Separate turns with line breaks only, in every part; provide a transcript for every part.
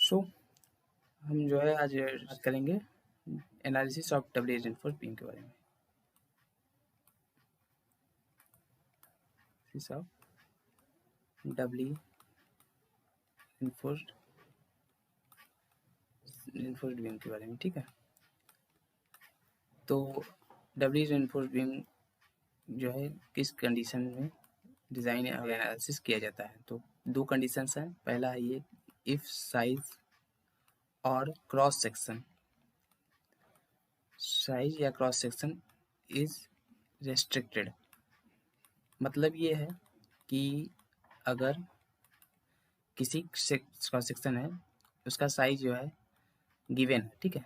सो हम जो है आज बात करेंगे analysis of double reinforced beam के बारे में। ऑफ डबल रीइंफोर्स्ड बीम के बारे में, ठीक है। तो डबल रीइंफोर्स्ड बीम जो है किस कंडीशन में डिज़ाइन और एनालिसिस किया जाता है। तो दो कंडीशंस हैं। पहला है ये इफ साइज और क्रॉस सेक्शन, साइज या क्रॉस सेक्शन इज रेस्ट्रिक्टेड। मतलब ये है कि अगर किसी क्रॉस सेक्शन है उसका साइज जो है गिवन है, ठीक है,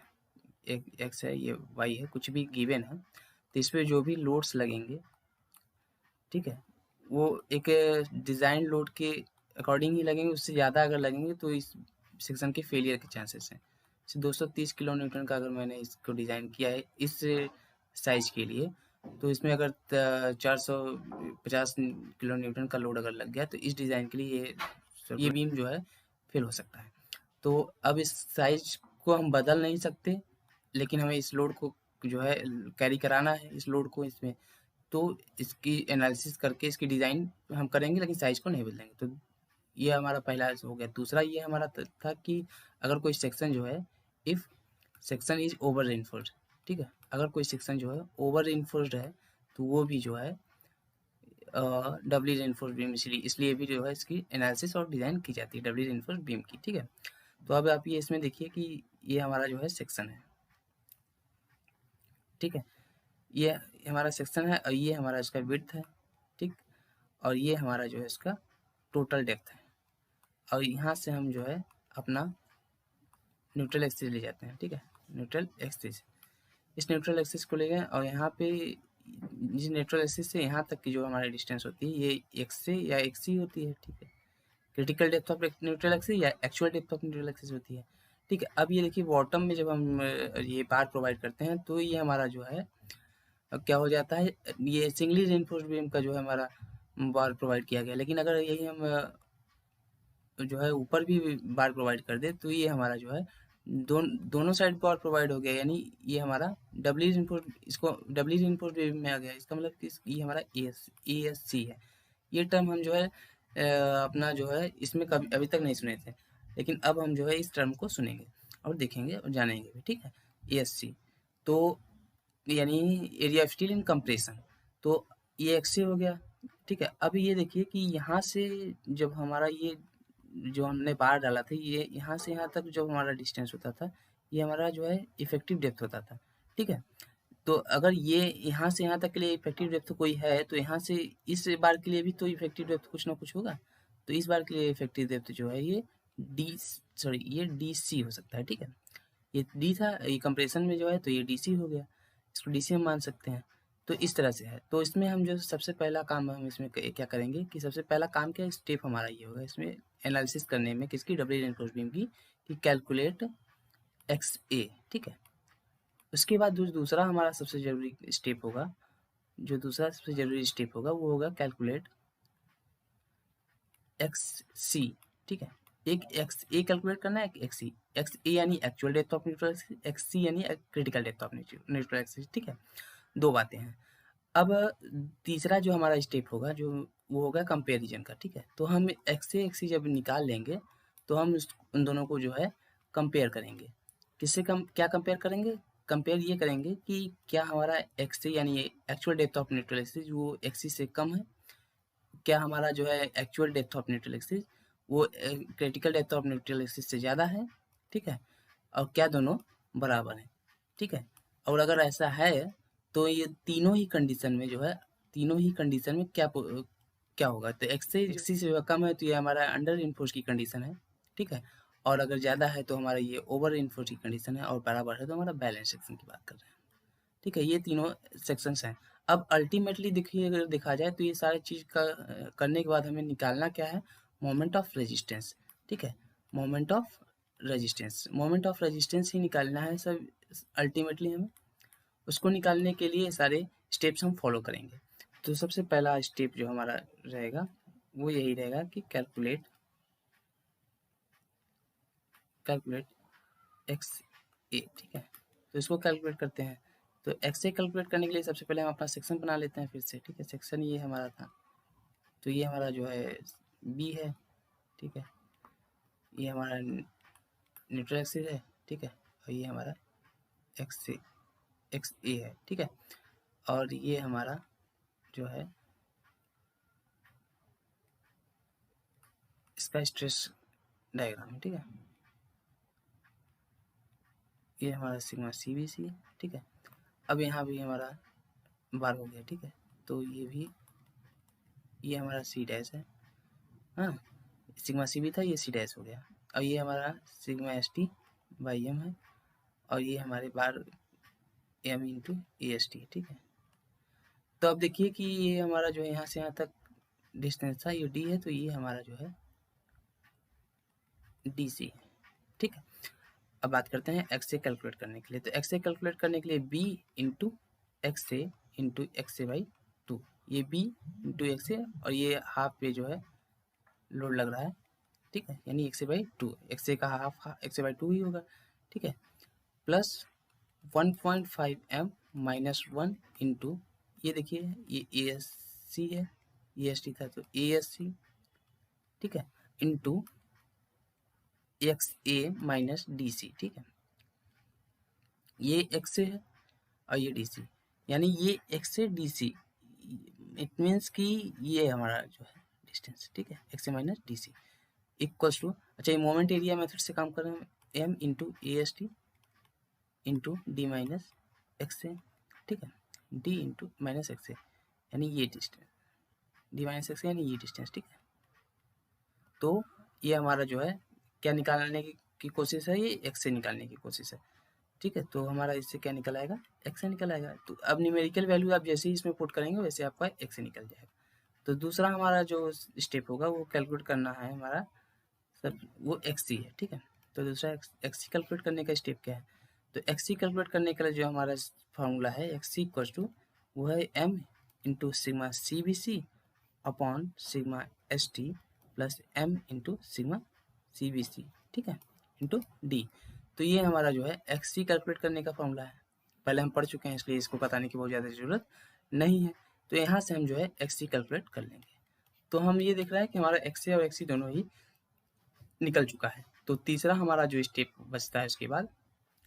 एक एक्स है ये वाई है, कुछ भी गिवन है, तो इस पर जो भी लोड्स लगेंगे, ठीक है, वो एक डिज़ाइन लोड के अकॉर्डिंग ही लगेंगे। उससे ज़्यादा अगर लगेंगे तो इस सेक्शन के फेलियर के चांसेस हैं। जैसे 230 किलो न्यूटन का अगर मैंने इसको डिज़ाइन किया है इस साइज़ के लिए, तो इसमें अगर 450 किलो न्यूटन का लोड अगर लग गया तो इस डिज़ाइन के लिए ये बीम जो है फेल हो सकता है। तो अब इस साइज को हम बदल नहीं सकते, लेकिन हमें इस लोड को जो है कैरी कराना है, इस लोड को इसमें। तो इसकी एनालिसिस करके इसकी डिज़ाइन हम करेंगे, लेकिन साइज को नहीं बदलेंगे। तो ये हमारा पहला हो गया। दूसरा ये हमारा था कि अगर कोई सेक्शन जो है if section is over reinforced, ठीक है, अगर कोई सेक्शन जो है ओवर रेनफोर्स्ड है तो वो भी जो है डबली रेनफोर्स्ड बीम, इसलिए भी जो है इसकी एनालिसिस और डिज़ाइन की जाती है डबली रेनफोर्स्ड बीम की, ठीक है। तो अब आप ये इसमें देखिए कि ये हमारा जो है सेक्शन है, ठीक है, ये हमारा सेक्शन है और ये हमारा इसका विड्थ है, ठीक, और ये हमारा जो है इसका टोटल डेप्थ है। और यहाँ से हम जो है अपना न्यूट्रल एक्सिस ले जाते हैं, ठीक है, न्यूट्रल एक्सिस। इस न्यूट्रल एक्सिस को ले गए और यहाँ पे इस न्यूट्रल एक्सिस से यहाँ तक की जो हमारी डिस्टेंस होती है ये एक्स से या एक्स ही होती है, ठीक है। Critical depth of neutral axis या actual depth of neutral axis होती है, ठीक है। अब ये देखिए बॉटम में जब हम ये बार प्रोवाइड करते हैं तो ये हमारा जो है क्या हो जाता है, ये सिंगली रेनफोर्स्ड बीम का जो है हमारा बार प्रोवाइड किया गया। लेकिन अगर यही हम जो है ऊपर भी बार प्रोवाइड कर दे तो ये हमारा जो है दोनों साइड बार प्रोवाइड हो गया, यानी ये हमारा डबली रेनफोर्स्ड, इसको डबली रेनफोर्स्ड बीम में आ गया। इसका मतलब कि ये हमारा ए एस सी है। ये टर्म हम जो है अपना जो है इसमें कभी अभी तक नहीं सुने थे, लेकिन अब हम जो है इस टर्म को सुनेंगे और देखेंगे और जानेंगे भी, ठीक है। ASC तो यानी area of steel in compression. तो ये एक्से हो गया, ठीक है। अब ये देखिए कि यहाँ से जब हमारा ये जो हमने बार डाला था, ये यहाँ से यहाँ तक जो हमारा डिस्टेंस होता था ये हमारा जो है इफेक्टिव डेप्थ होता था, ठीक है। तो अगर ये यहाँ से यहाँ तक के लिए इफेक्टिव डेप्थ कोई है तो यहाँ से इस बार के लिए भी तो इफेक्टिव डेप्थ कुछ ना कुछ होगा। तो इस बार के लिए इफेक्टिव डेप्थ जो है ये ये DC हो सकता है, ठीक है। ये डी था, ये कंप्रेशन में जो है तो ये DC हो गया, इसको DC हम मान सकते हैं। तो इस तरह से है। तो इसमें हम जो सबसे पहला काम हम इसमें क्या करेंगे कि सबसे पहला काम क्या स्टेप हमारा ये होगा इसमें एनालिसिस करने में किसकी, डबल रेनफोर्स्ड बीम की, कि कैलकुलेट XA, ठीक है। उसके बाद दूसरा हमारा सबसे ज़रूरी स्टेप होगा, जो दूसरा सबसे ज़रूरी स्टेप होगा वो होगा कैलकुलेट XC, ठीक है। एक XA कैलकुलेट करना है, एक XC। XA यानी actual depth of neutral axis, XC यानी critical depth of neutral axis, ठीक है। दो बातें हैं। अब तीसरा जो हमारा स्टेप होगा जो वो होगा कंपेरिजन का, ठीक है। तो हम XA XC जब निकाल लेंगे तो हम उन दोनों को जो है कंपेयर करेंगे। किससे क्या कंपेयर करेंगे? कंपेयर ये करेंगे कि क्या हमारा XA यानी actual depth of neutral axis वो XC से कम है, क्या हमारा जो है actual depth of neutral axis वो critical depth of neutral axis से ज़्यादा है, ठीक है, और क्या दोनों बराबर हैं, ठीक है। और अगर ऐसा है तो ये तीनों ही कंडीशन में जो है, तीनों ही कंडीशन में क्या होगा, तो XC से कम है तो ये हमारा अंडर इन्फोर्स की कंडीशन है, ठीक है। और अगर ज़्यादा है तो हमारा ये ओवर इन्फोर्स की कंडीशन है, और बराबर है तो हमारा बैलेंस सेक्शन की बात कर रहे हैं, ठीक है। ये तीनों सेक्शंस हैं। अब अल्टीमेटली देखिए अगर देखा जाए तो ये सारी चीज़ का करने के बाद हमें निकालना क्या है, मोमेंट ऑफ रेजिस्टेंस, ठीक है। मोमेंट ऑफ रेजिस्टेंस ही निकालना है सब अल्टीमेटली हमें। उसको निकालने के लिए सारे स्टेप्स हम फॉलो करेंगे। तो सबसे पहला स्टेप जो हमारा रहेगा वो यही रहेगा कि कैलकुलेट कैलकुलेट एक्स ए, ठीक है। तो इसको कैलकुलेट करते हैं। तो एक्स ए कैलकुलेट करने के लिए सबसे पहले हम अपना सेक्शन बना लेते हैं फिर से, ठीक है। सेक्शन ये हमारा था, तो ये हमारा जो है बी है, ठीक है। ये हमारा न्यूट्रल एक्सिस है, ठीक है। और ये हमारा एक्स ए है, ठीक है। और ये हमारा जो है इसका स्ट्रेस डायग्राम है, ठीक है। ये हमारा सिग्मा सी बी सी है, ठीक है। अब यहाँ भी हमारा बार हो गया, ठीक है। तो ये भी, ये हमारा सी डैश है, हाँ। सिग्मा सी भी था, ये सी डैश हो गया। अब ये हमारा sigma S T by M है, और ये हमारे bar M into A S T, ठीक है। तो अब देखिए कि ये हमारा जो है यहाँ से यहाँ तक डिस्टेंस था, ये डी है, तो ये हमारा जो है डी सी है, ठीक है। अब बात करते हैं एक्स ए कैलकुलेट करने के लिए। तो एक्स ए कैलकुलेट करने के लिए B into X A by two, ये बी इंटू एक्स ए, और ये हाफ पे जो है लोड लग रहा है, ठीक है। यानी x A by two, x A का half x A by two ही होगा, ठीक है। प्लस 1.5 एम माइनस 1 इंटू, ये देखिए ये ए एस सी है, ए एस टी था तो ए एस सी, ठीक है, into X A minus D C, ठीक है। ये एक्स ए है और ये डी सी, यानी ये X A D C, it means कि ये हमारा जो है डिस्टेंस, ठीक है, X A minus D C equals to, अच्छा ये मोमेंट एरिया मेथड से काम कर रहे हैं, M into A S T into D minus X A, ठीक है, D into minus X A, यानी ये distance, D minus X A यानी ये डिस्टेंस, ठीक है। तो ये हमारा जो है क्या निकालने की कोशिश है, ये एक्स से निकालने की कोशिश है, ठीक है। तो हमारा इससे क्या निकल आएगा, एक्स से निकल आएगा। तो अब न्यूमेरिकल वैल्यू आप जैसे ही इसमें पुट करेंगे वैसे आपका एक्स से निकल जाएगा। तो दूसरा हमारा जो स्टेप होगा वो कैलकुलेट करना है हमारा सर, वो एक्स सी है, ठीक है। तो दूसरा एक्स सी कैलकुलेट करने का स्टेप क्या है, तो एक्स सी कैलकुलेट करने के लिए जो हमारा फार्मूला है एक्स सी इक्वल्स टू, वो है M into sigma C B C upon sigma S T plus M into sigma C B C, ठीक है, इंटू डी। तो ये हमारा जो है एक्स सी कैलकुलेट करने का फॉर्मूला है, पहले हम पढ़ चुके हैं इसलिए इसको बताने की बहुत ज़्यादा ज़रूरत नहीं है। तो यहाँ से हम जो है एक्स सी कैलकुलेट कर लेंगे। तो हम ये देख रहे हैं कि हमारा एक्स सी और एक्स सी दोनों ही निकल चुका है। तो तीसरा हमारा जो स्टेप बचता है उसके बाद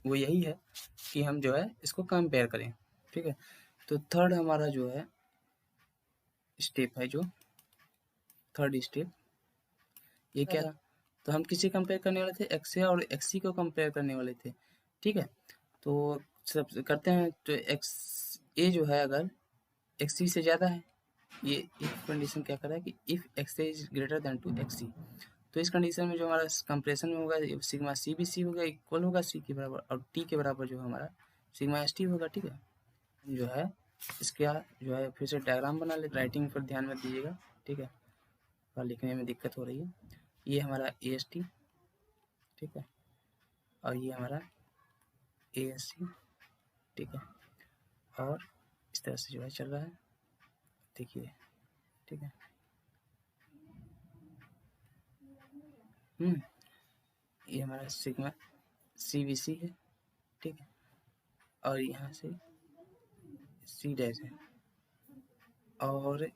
वो यही है कि हम जो है इसको कंपेयर करें, ठीक है। तो थर्ड हमारा जो है स्टेप है, जो थर्ड स्टेप ये क्या रहा, तो हम किसे कंपेयर करने वाले थे, एक्स ए और एक्स सी को कंपेयर करने वाले थे, ठीक है। तो सब करते हैं, तो एक्स ए जो है अगर एक्स सी से ज़्यादा है, ये इफ कंडीशन क्या कर रहा है कि if X A is greater than two X C, तो इस कंडीशन में जो हमारा कंप्रेशन में होगा सिग्मा सी बी सी होगा इक्वल होगा सी के बराबर, और टी के बराबर जो हमारा सिग्मा एस टी होगा, ठीक है। जो है इसका जो है फिर से डायग्राम बना ले, राइटिंग पर ध्यान मत दीजिएगा, ठीक है, और लिखने में दिक्कत हो रही है। ये हमारा ए एस टी, ठीक है, और ये हमारा ए एस सी, ठीक है, और इस तरह से जो है चल रहा है, देखिए, ठीक है। ये हमारा सिग्मा सी बी सी है, ठीक है, और यहाँ से सी डैश है, और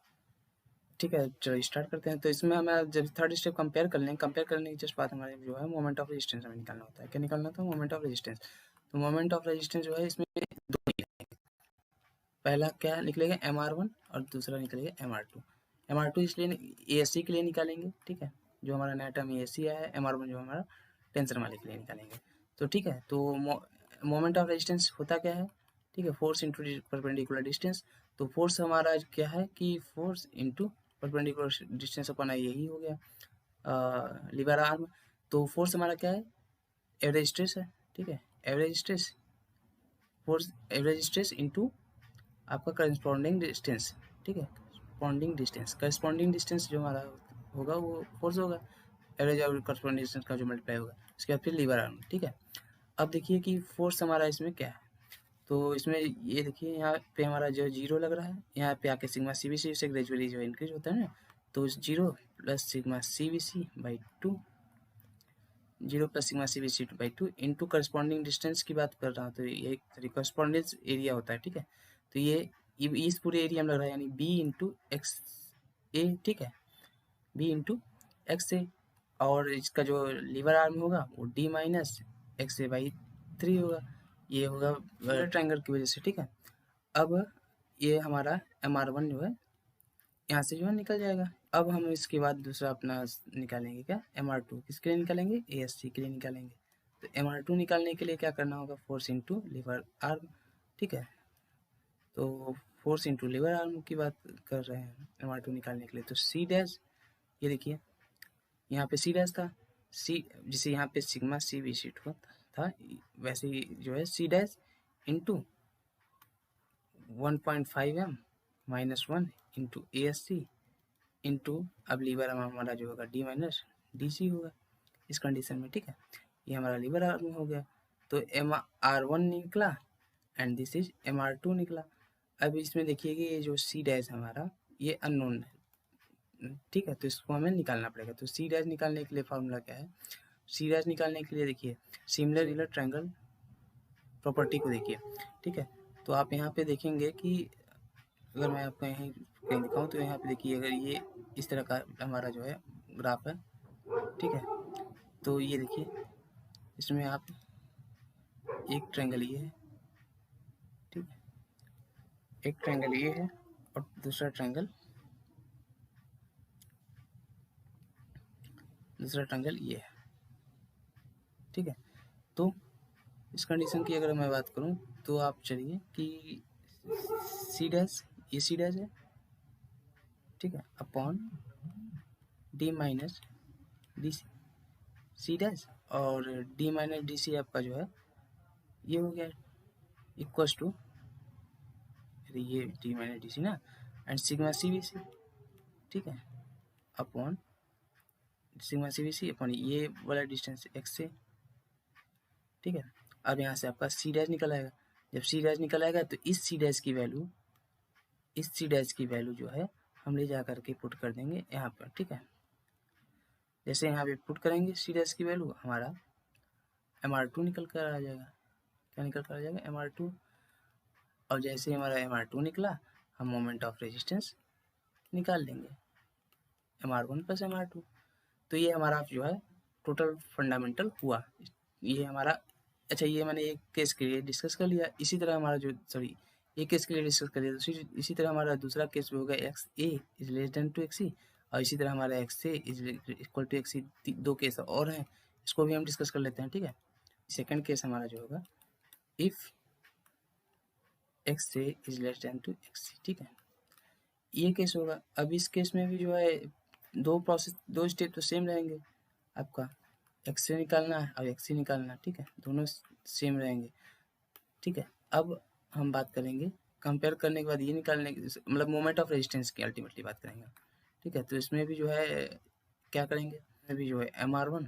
ठीक है चलो स्टार्ट करते हैं। तो इसमें हमें जब थर्ड स्टेप कंपेयर कर लें, कंपेयर करने की जस्ट बात हमारे जो है मोमेंट ऑफ रेजिस्टेंस हमें निकालना होता है। क्या निकालना था, मोमेंट ऑफ रेजिस्टेंस। तो मोमेंट ऑफ रेजिस्टेंस जो है इसमें दो निकलेंगे, पहला क्या निकलेगा एम आर वन और दूसरा निकलेगा M R two. M R two इसलिए ए एस सी के लिए निकालेंगे, ठीक है, जो हमारा नया टर्म ए एस सी आया है, एम आर वन जो हमारा टेंशन वाले के लिए निकालेंगे। तो ठीक है, तो मोमेंट ऑफ रेजिस्टेंस होता क्या है, ठीक है, फोर्स इंटू परपेंडिकुलर डिस्टेंस। तो फोर्स हमारा क्या है कि फोर्स इंटू परपेंडिकुलर डिस्टेंस अपना यही हो गया लीवर आर्म। तो फोर्स हमारा क्या है, एवरेज स्ट्रेस है, ठीक है, average stress, force average stress into आपका करस्पॉन्डिंग डिस्टेंस, ठीक है, करस्पॉन्डिंग डिस्टेंस जो हमारा होगा वो फोर्स होगा, एवरेज और करस्पॉन्डिंग डिस्टेंस का जो मल्टीप्लाई होगा, उसके बाद फिर लीवर आर्म, ठीक है। अब देखिए कि फोर्स हमारा इसमें क्या है, तो इसमें ये देखिए यहाँ पे हमारा जो जीरो लग रहा है, यहाँ पे आके सिग्मा सी बी सी से ग्रेजुअली जो इंक्रीज होता है ना, तो zero plus sigma C B C by two, 0 plus sigma C B C two by two into corresponding distance की बात कर रहा हूँ, तो ये करस्पॉन्डेंस एरिया होता है, ठीक है। तो ये इस पूरे एरिया में लग रहा है, यानी बी इंटू एक्स ए, ठीक है, बी इंटू एक्स ए, और इसका जो लीवर आर्म होगा वो D minus X A by 3 होगा, ये होगा ट्रायंगल की वजह से, ठीक है। अब ये हमारा MR1 जो है यहाँ से जो है निकल जाएगा। अब हम इसके बाद दूसरा अपना निकालेंगे, क्या, MR2 किसके लिए निकालेंगे, ASC के लिए निकालेंगे। तो MR2 निकालने के लिए क्या करना होगा, फोर्स इंटू लीवर आर्म, ठीक है। तो फोर्स इंटू लीवर आर्म की बात कर रहे हैं MR2 निकालने के लिए। तो C डैश, ये देखिए यहाँ पे C डैश था, C जिसे यहाँ पे sigma C B C two था, वैसे ही जो है C dash into 1.5 m minus 1 into ASC into, अब लीवर आर्म हमारा जो होगा D माइनस DC होगा इस कंडीशन में, ठीक है। ये हमारा लीवर आर्म हो गया। तो MR1 निकला एंड दिस इज MR2 निकला। अब इसमें देखिए कि ये जो C डैश हमारा ये अननोन है, ठीक है, तो इसको हमें निकालना पड़ेगा। तो C डैश निकालने के लिए फार्मूला क्या है, C डैश निकालने के लिए देखिए सिमिलर ट्रायंगल प्रॉपर्टी को देखिए, ठीक है। तो आप यहाँ पे देखेंगे कि अगर मैं आपको यहीं कहीं दिखाऊँ तो यहाँ पे देखिए, अगर ये इस तरह का हमारा जो है ग्राफ है, ठीक है। तो ये देखिए इसमें आप एक ट्रायंगल ये है, ठीक है, एक ट्रायंगल ये है और दूसरा ट्रायंगल ये है, ठीक है। तो इस कंडीशन की अगर मैं बात करूं तो आप चलिए कि C डैश, ये C डैश है, ठीक है, upon D minus D C dash, और D माइनस डी सी आपका जो है ये हो गया इक्वस टू, ये D माइनस डी सी ना, and sigma C B C, ठीक है, upon sigma C B C upon ये वाला डिस्टेंस x से, ठीक है। अब यहाँ से आपका C डैश निकल आएगा। जब C डैश निकल आएगा तो इस C डैश की वैल्यू जो है हम ले जा करके पुट कर देंगे यहाँ पर, ठीक है। जैसे यहाँ पे पुट करेंगे C डैश की वैल्यू, हमारा MR2 निकल कर आ जाएगा। क्या निकल कर आ जाएगा, MR2। और जैसे हमारा MR2 निकला, हम मोमेंट ऑफ रेजिस्टेंस निकाल लेंगे MR1 प्लस MR2। तो ये हमारा जो है टोटल फंडामेंटल हुआ। ये हमारा, अच्छा, ये मैंने एक केस के लिए डिस्कस कर लिया। इसी तरह हमारा जो एक केस के लिए डिस्कस कर लिया, इसी तरह हमारा दूसरा केस भी होगा XA is less than to XC, और इसी तरह हमारा XA is equal to XC। दो केस और हैं, इसको भी हम डिस्कस कर लेते हैं, ठीक है। सेकंड केस हमारा जो होगा if XA is less than to XC, ठीक है, ये केस होगा। अब इस केस में भी जो है दो स्टेप तो सेम रहेंगे, आपका XA निकालना है और XC निकालना है, ठीक है, दोनों सेम रहेंगे, ठीक है। अब हम बात करेंगे कंपेयर करने के बाद ये निकालने की, मतलब मोमेंट ऑफ रेजिस्टेंस की अल्टीमेटली बात करेंगे, ठीक है। तो इसमें भी जो है क्या करेंगे, इसमें भी जो है MR1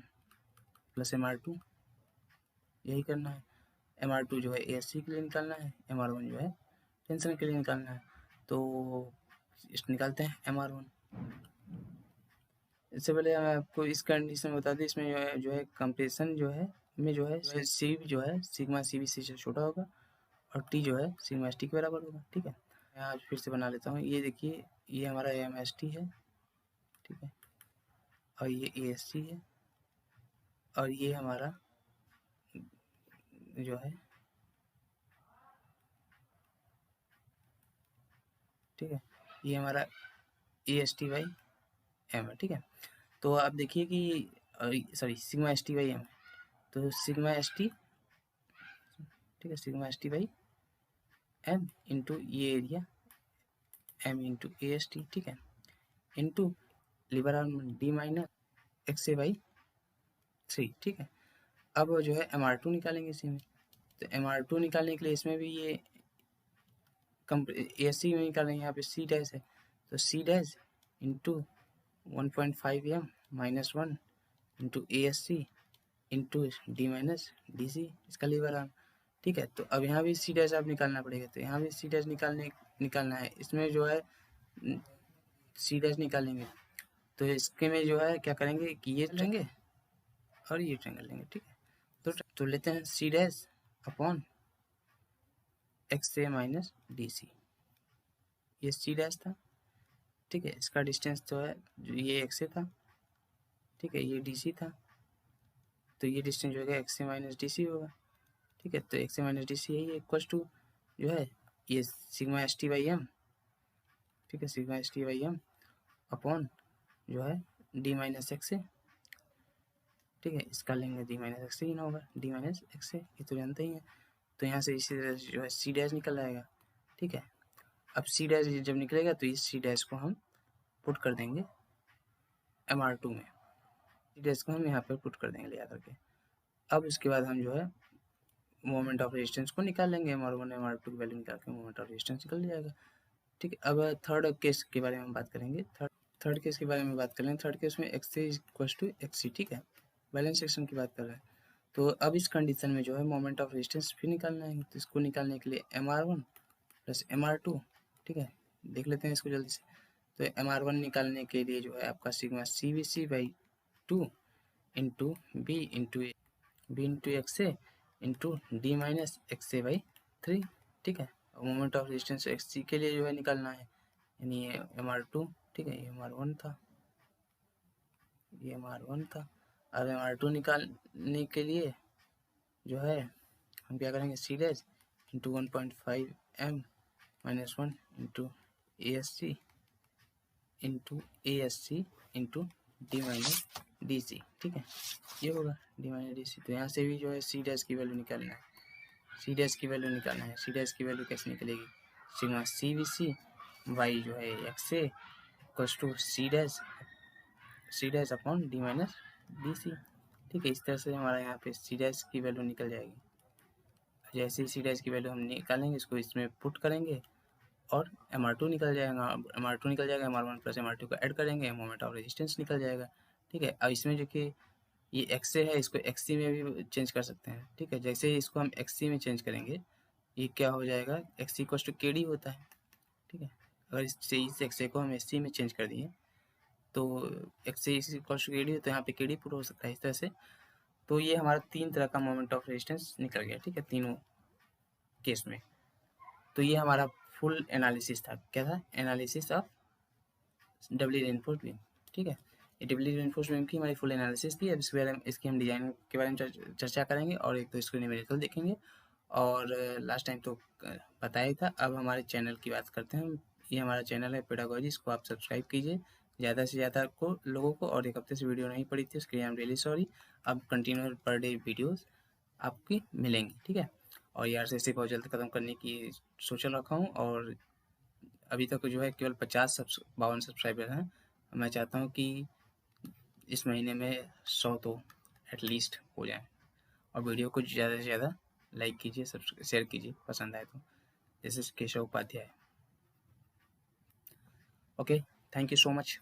प्लस MR2 यही करना है। MR2 जो है ASC के लिए निकालना है, MR1 जो है टेंशन के लिए निकालना है। तो निकालते हैं MR1। इससे पहले मैं आपको इस कंडीशन बता दें, इसमें जो है कंप्रेशन जो है में जो है सी जो है सिग्मा सी बी सी से छोटा होगा और टी जो है सिग्मा एस टी के बराबर होगा, ठीक है। मैं आज फिर से बना लेता हूँ। ये देखिए, ये हमारा MST है, ठीक है, और ये ASC है, और ये हमारा जो है, ठीक है, ये हमारा AST बाई M है, ठीक है। तो आप देखिए कि sigma S T by M, तो सिग्मा एस टी, ठीक है, sigma S T by M into ये एरिया M इंटू AST, ठीक है, into lever arm D minus XA by 3, ठीक है। अब जो है MR2 निकालेंगे इसी में। तो MR2 निकालने के लिए इसमें भी ये ASC में निकालेंगे, यहाँ पे C डैश है, तो C dash into 1.5 m minus 1 into ASC into D minus DC, इसका लीवर आर्म, ठीक है। तो अब यहाँ भी C डैश आप निकालना पड़ेगा, तो यहाँ भी C डैश निकालना है। इसमें जो है C डैश निकालेंगे, तो इसके में जो है क्या करेंगे कि ये लेंगे और ये ट्रायंगल लेंगे, ठीक है। तो लेते हैं सी dash upon x A minus D सी, ये सी डैश था, ठीक है। इसका डिस्टेंस तो है जो ये एक्स ए था, ठीक है, ये डी सी था, तो ये डिस्टेंस जो है X A minus D C होगा, ठीक है। तो X A minus D C यही इक्वल टू जो है ये sigma S T by M, ठीक है, sigma S T by M upon जो है डी माइनस एक्स ए, ठीक है। इसका लेंगे डी माइनस एक्स ए ही ना होगा, डी माइनस एक्स ए, ये तो जानते ही हैं। तो यहाँ से इसी तरह जो है सी डैश निकल आएगा, ठीक है। अब सी डैश जब निकलेगा तो इस सी डैश को हम पुट कर देंगे MR2 में, सी डैश को हम यहाँ पर पुट कर देंगे ले आकर के। अब उसके बाद हम जो है मोमेंट ऑफ रेजिस्टेंस को निकाल लेंगे, MR1 MR2 की वैल्यू निकाल के मोमेंट ऑफ रेजिस्टेंस निकल जाएगा, ठीक है। अब थर्ड केस के बारे में बात करेंगे, थर्ड केस के बारे में बात करेंगे। थर्ड केस में X A equal to X C, ठीक है, बैलेंस सेक्शन की बात कर रहे हैं। तो अब इस कंडीशन में जो है मोमेंट ऑफ रेजिस्टेंस फिर निकालना है, तो इसको निकालने के लिए MR1 प्लस MR2, ठीक है, देख लेते हैं इसको जल्दी से। तो MR1 निकालने के लिए जो है आपका sigma CVC by 2 into B into X A into D minus X A by 3, ठीक है। और moment of resistance X C के लिए जो है निकालना है, यानी ये MR2, ठीक है, ये MR1 था, ये MR1 था। अब MR2 निकालने के लिए जो है हम क्या करेंगे, C dash into 1.5 m minus 1 into ASC into D minus D C, ठीक है, ये होगा डी माइनस डी सी। तो यहाँ से भी जो है सी डैश की वैल्यू निकालना है, सी डैश की वैल्यू निकालना है। सी डैश की वैल्यू कैसे निकलेगी, सिग्मा CVC वाई जो है X A equals to C dash upon D minus D C, ठीक है। इस तरह से हमारा यहाँ पे सी डैश की वैल्यू निकल जाएगी। जैसे ही सी डैश की वैल्यू हम निकालेंगे, इसको इसमें पुट करेंगे और MR2 निकल जाएगा, MR1 प्लस MR2 को ऐड करेंगे, मोमेंट ऑफ रेजिस्टेंस निकल जाएगा, ठीक है। अब इसमें जो कि ये एक्स ए है, इसको एक्स सी में भी चेंज कर सकते हैं, ठीक है। जैसे ही इसको हम एक्स सी में चेंज करेंगे, ये क्या हो जाएगा, एक्स सी इक्वल्स टू के डी होता है, ठीक है। अगर इस एक्स ए को हम एस सी में चेंज कर दिए तो एक्स ए इक्वल्स टू के डी, तो यहाँ पे के डी पुट हो सकता है इस तरह से। तो ये हमारा 3 तरह का मोमेंट ऑफ रेजिस्टेंस निकल गया, ठीक है, तीनों केस में। तो ये हमारा फुल एनालिसिस था, क्या था, analysis of Dabali reinforced beam, ठीक है। ये डबली रेनफोर्स्ड बीम की हमारी फुल एनालिसिस थी। अब इसकी हम डिज़ाइन के बारे में चर्चा करेंगे और एक तो स्क्रीन न्यूमेरिकल देखेंगे, और लास्ट टाइम तो बताया ही था। अब हमारे चैनल की बात करते हैं। ये हमारा चैनल है पेडागोजी, इसको आप सब्सक्राइब कीजिए ज़्यादा से ज़्यादा लोगों को। और एक हफ्ते से वीडियो नहीं पड़ी थी, उसके लिए आई एम रियली सॉरी। अब कंटिन्यू पर डे वीडियोज़ आपकी मिलेंगी, ठीक है। और ये RCC बहुत जल्द ख़त्म करने की सोच रखा हूँ, और अभी तक जो है केवल 52 सब्सक्राइबर हैं। मैं चाहता हूँ कि इस महीने में 100 तो एटलीस्ट हो जाए। और वीडियो को ज़्यादा से ज़्यादा लाइक कीजिए, शेयर कीजिए पसंद आए तो। This is Keshav Upadhyay. Okay, thank you so much.